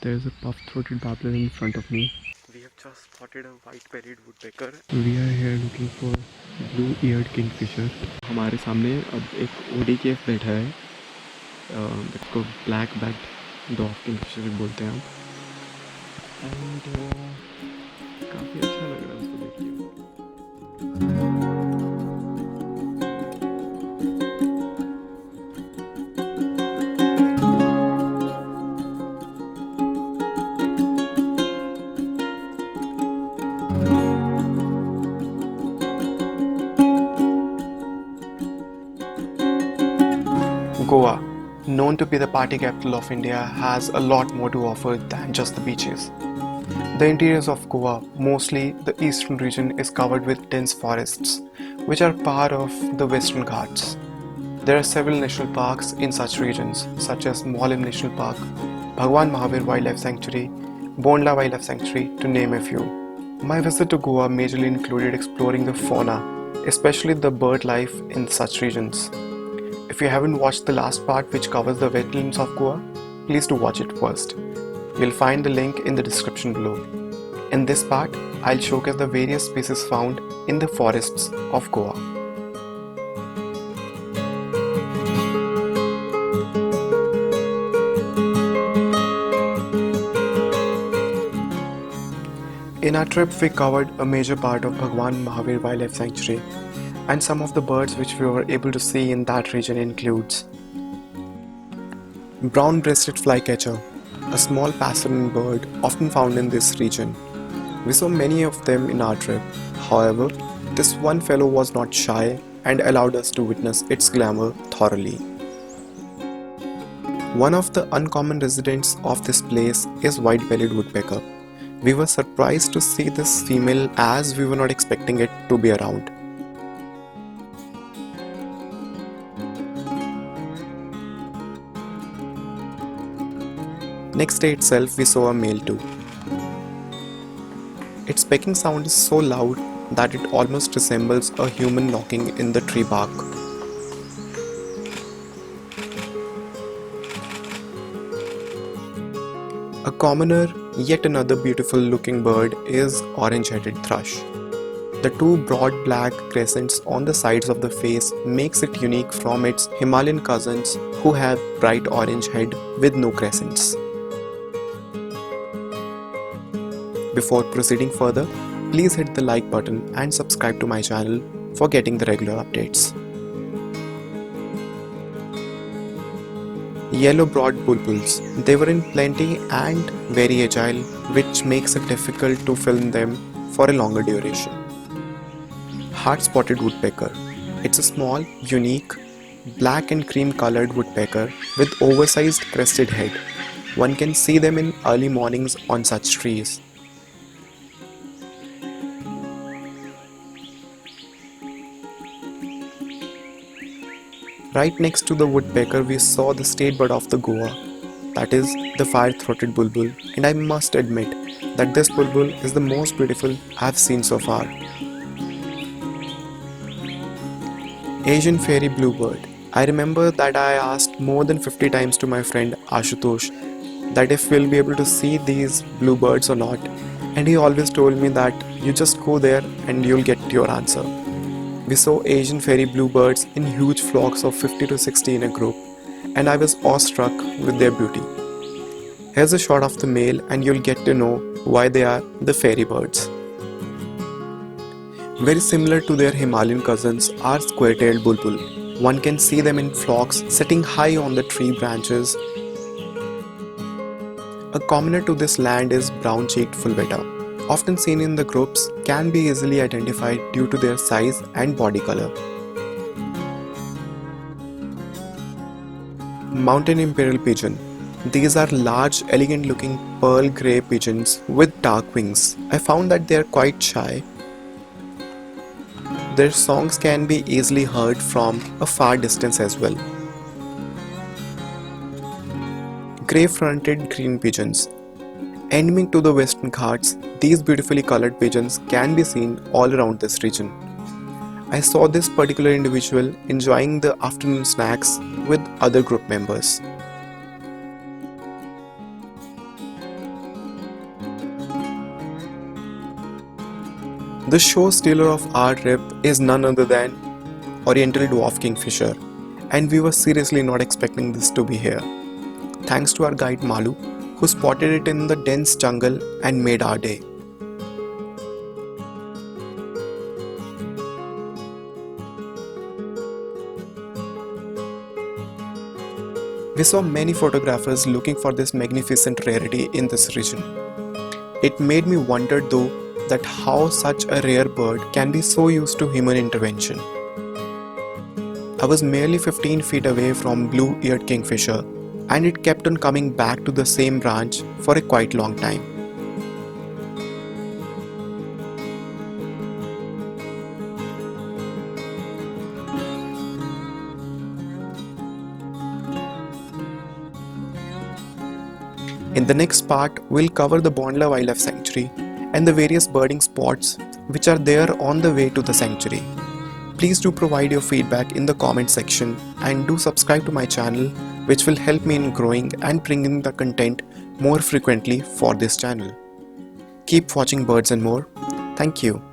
There's a puff-throated babbler in front of me. We have just spotted a white-bellied woodpecker. We are here looking for blue-eared kingfisher. हमारे सामने अब एक ODKF बैठा है. इसको black backed dog Kingfisher बोलते हैं हम. एंड काफ़ी अच्छा लग रहा है उसको देख के. Goa, known to be the party capital of India, has a lot more to offer than just the beaches. The interiors of Goa, mostly the eastern region, is covered with dense forests, which are part of the Western Ghats. There are several national parks in such regions, such as Molim National Park, Bhagwan Mahavir Wildlife Sanctuary, Bondla Wildlife Sanctuary, to name a few. My visit to Goa majorly included exploring the fauna, especially the bird life in such regions. If you haven't watched the last part which covers the wetlands of Goa, please do watch it first. You'll find the link in the description below. In this part, I'll showcase the various species found in the forests of Goa. In our trip, we covered a major part of Bhagwan Mahavir Wildlife Sanctuary, and some of the birds which we were able to see in that region includes brown-breasted flycatcher, a small passerine bird often found in this region. We saw many of them in our trip. However, this one fellow was not shy and allowed us to witness its glamour thoroughly. One of the uncommon residents of this place is white-bellied woodpecker. We were surprised to see this female as we were not expecting it to be around. Next day itself, we saw a male too. Its pecking sound is so loud that it almost resembles a human knocking in the tree bark. A commoner, yet another beautiful looking bird is orange-headed thrush. The two broad black crescents on the sides of the face makes it unique from its Himalayan cousins who have bright orange head with no crescents. Before proceeding further, please hit the like button and subscribe to my channel for getting the regular updates. Yellow-browed bulbuls. They were in plenty and very agile, which makes it difficult to film them for a longer duration. Hard-spotted woodpecker. It's a small, unique, black and cream colored woodpecker with oversized crested head. One can see them in early mornings on such trees. Right next to the woodpecker, we saw the state bird of the Goa, that is the fire-throated bulbul, and I must admit that this bulbul is the most beautiful I've seen so far. Asian fairy bluebird. I remember that I asked more than 50 times to my friend Ashutosh that if we'll be able to see these bluebirds or not, and he always told me that you just go there and you'll get your answer. We saw Asian fairy bluebirds in huge flocks of 50 to 60 in a group, and I was awestruck with their beauty. Here's a shot of the male and you'll get to know why they are the fairy birds. Very similar to their Himalayan cousins are square-tailed bulbul. One can see them in flocks sitting high on the tree branches. A commoner to this land is brown-cheeked fulveta. Often seen in the groups, can be easily identified due to their size and body color. Mountain imperial pigeon. These are large, elegant looking pearl grey pigeons with dark wings. I found that they are quite shy. Their songs can be easily heard from a far distance as well. Grey-fronted green pigeons. Endemic to the Western Ghats, these beautifully colored pigeons can be seen all around this region. I saw this particular individual enjoying the afternoon snacks with other group members. The show stealer of our trip is none other than Oriental Dwarf Kingfisher, and we were seriously not expecting this to be here. Thanks to our guide Malu, who spotted it in the dense jungle and made our day. We saw many photographers looking for this magnificent rarity in this region. It made me wonder though that how such a rare bird can be so used to human intervention. I was merely 15 feet away from blue-eared kingfisher, and it kept on coming back to the same branch for a quite long time. In the next part, we'll cover the Bondla Wildlife Sanctuary and the various birding spots which are there on the way to the sanctuary. Please do provide your feedback in the comment section and do subscribe to my channel, which will help me in growing and bringing the content more frequently for this channel. Keep watching Birds and More. Thank you.